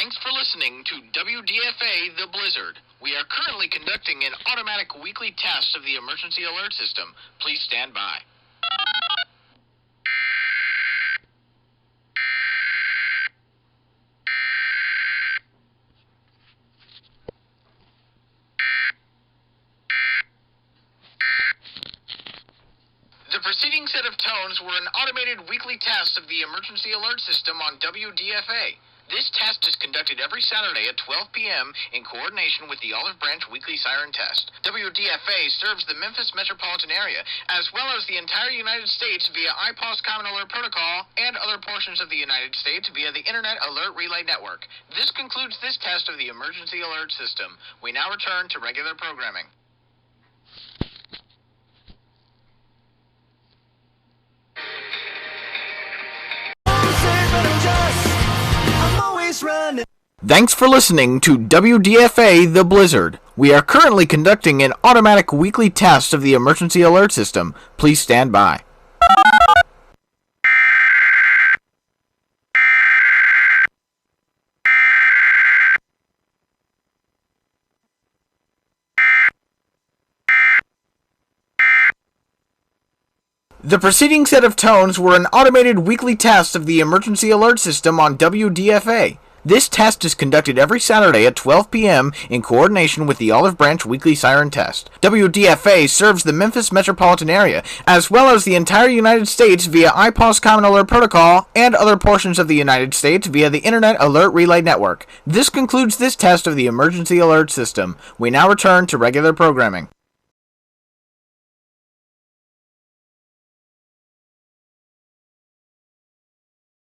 Thanks for listening to WDFA The Blizzard. We are currently conducting an automatic weekly test of the emergency alert system. Please stand by. The preceding set of tones were an automated weekly test of the emergency alert system on WDFA. This test is conducted every Saturday at 12 p.m. in coordination with the Olive Branch Weekly Siren Test. WDFA serves the Memphis metropolitan area, as well as the entire United States via IPOS Common Alert Protocol and other portions of the United States via the Internet Alert Relay Network. This concludes this test of the emergency alert system. We now return to regular programming. Thanks for listening to WDFA The Blizzard. We are currently conducting an automatic weekly test of the emergency alert system. Please stand by. The preceding set of tones were an automated weekly test of the emergency alert system on WDFA. This test is conducted every Saturday at 12 p.m. in coordination with the Olive Branch Weekly Siren Test. WDFA serves the Memphis metropolitan area, as well as the entire United States via IPOS Common Alert Protocol and other portions of the United States via the Internet Alert Relay Network. This concludes this test of the emergency alert system. We now return to regular programming.